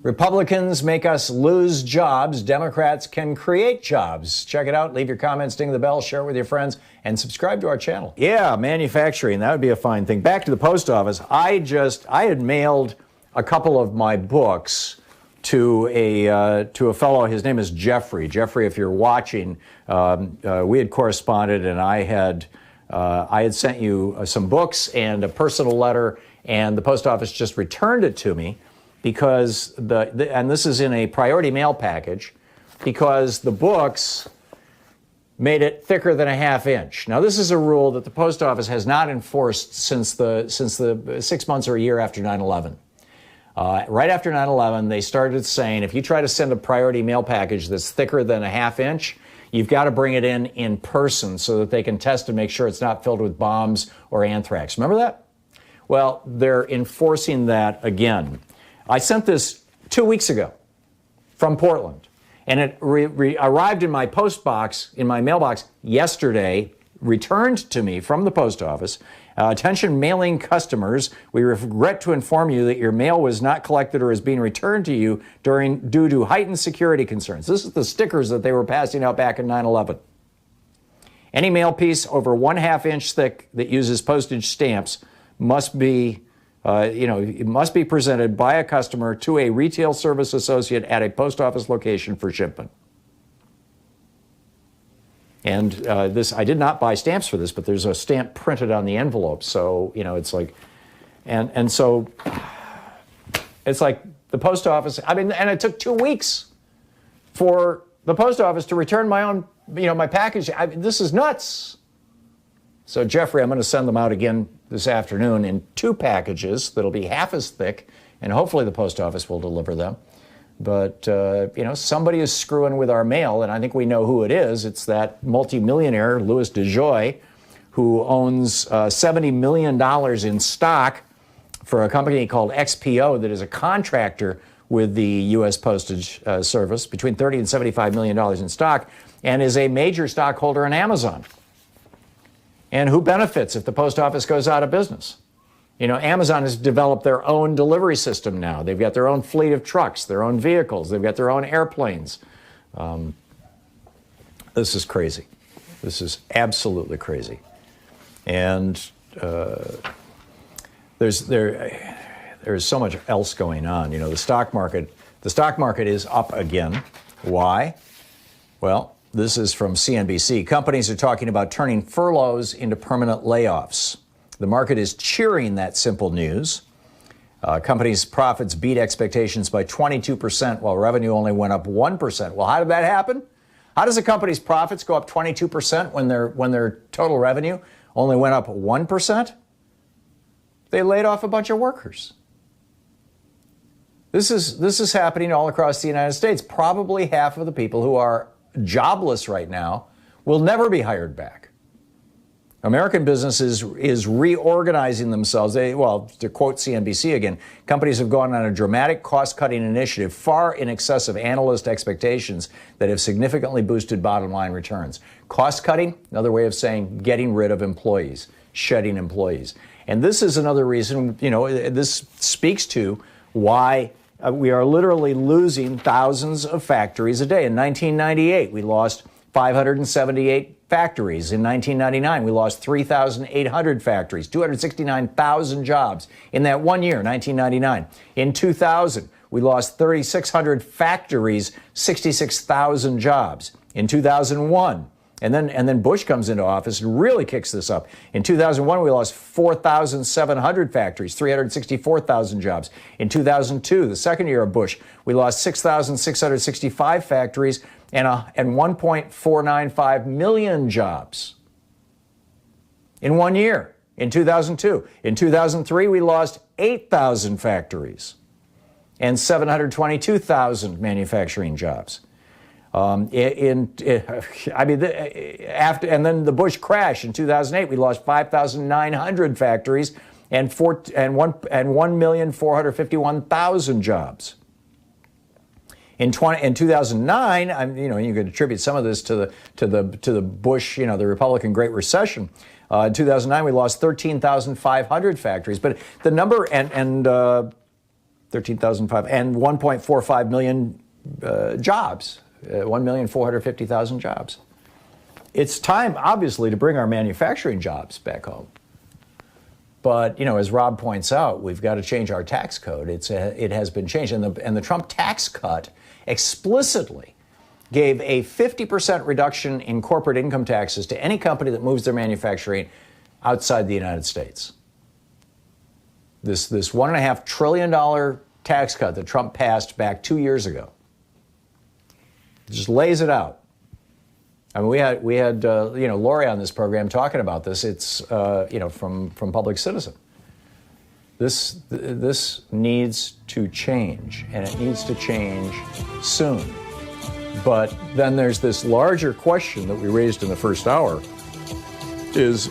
Republicans make us lose jobs. Democrats can create jobs. Check it out. Leave your comments, ding the bell, share it with your friends, and subscribe to our channel. Yeah, manufacturing. That would be a fine thing. Back to the post office. I had mailed a couple of my books to a fellow. His name is Jeffrey. Jeffrey, if you're watching, we had corresponded, and I had sent you some books and a personal letter, and the post office just returned it to me because and this is in a priority mail package, because the books made it thicker than a ½ inch. Now, this is a rule that the post office has not enforced since the 6 months or a year after 9/11. Right after 9/11, they started saying, if you try to send a priority mail package that's thicker than a ½ inch, you've got to bring it in person so that they can test and make sure it's not filled with bombs or anthrax. Remember that? Well, they're enforcing that again. I sent this 2 weeks ago from Portland, and it arrived in my post box, in my mailbox yesterday, returned to me from the post office. Attention mailing customers, we regret to inform you that your mail was not collected or is being returned to you due to heightened security concerns. This is the stickers that they were passing out back in 9/11. Any mail piece over 1/2 inch thick that uses postage stamps must be it must be presented by a customer to a retail service associate at a post office location for shipment. And I did not buy stamps for this, but there's a stamp printed on the envelope. So, it's like, and so it's like the post office, and it took 2 weeks for the post office to return my own, my package. This is nuts. So, Jeffrey, I'm going to send them out again this afternoon in 2 packages that'll be half as thick, and hopefully the post office will deliver them. But, somebody is screwing with our mail, and I think we know who it is. It's that multimillionaire, Louis DeJoy, who owns $70 million in stock for a company called XPO that is a contractor with the U.S. Postage Service, between $30 and $75 million in stock, and is a major stockholder in Amazon. And who benefits if the post office goes out of business? Amazon has developed their own delivery system now. They've got their own fleet of trucks, their own vehicles. They've got their own airplanes. This is crazy. This is absolutely crazy. And there's so much else going on. The stock market is up again. Why? Well, this is from CNBC. Companies are talking about turning furloughs into permanent layoffs. The market is cheering that simple news. Companies' profits beat expectations by 22%, while revenue only went up 1%. Well, how did that happen? How does a company's profits go up 22% when their total revenue only went up 1%? They laid off a bunch of workers. This is happening all across the United States. Probably half of the people who are jobless right now will never be hired back. American business is reorganizing themselves. To quote CNBC again, companies have gone on a dramatic cost-cutting initiative far in excess of analyst expectations that have significantly boosted bottom-line returns. Cost-cutting, another way of saying getting rid of employees, shedding employees. And this is another reason, this speaks to why we are literally losing thousands of factories a day. In 1998, we lost 578 factories. In 1999, we lost 3,800 factories, 269,000 jobs in that 1 year, 1999. In 2000, we lost 3,600 factories, 66,000 jobs. In 2001, and then Bush comes into office and really kicks this up. In 2001, we lost 4,700 factories, 364,000 jobs. In 2002, the second year of Bush, we lost 6,665 factories and 1.495 million jobs in 1 year. In 2002. In 2003, we lost 8,000 factories and 722,000 manufacturing jobs. And then the Bush crash in 2008, we lost 5,900 factories and 1,451,000 jobs. In 2009, you could attribute some of this to the Bush, the Republican Great Recession. In 2009, we lost 13,500 factories, but the number and 13,500, and 1.45 million jobs, 1,450,000 jobs. It's time, obviously, to bring our manufacturing jobs back home. But, as Rob points out, we've got to change our tax code. It has been changed. And the Trump tax cut explicitly gave a 50% reduction in corporate income taxes to any company that moves their manufacturing outside the United States. This $1.5 trillion tax cut that Trump passed back 2 years ago just lays it out. I mean, we had Lori on this program talking about this. It's from Public Citizen. This needs to change, and it needs to change soon. But then there's this larger question that we raised in the first hour: is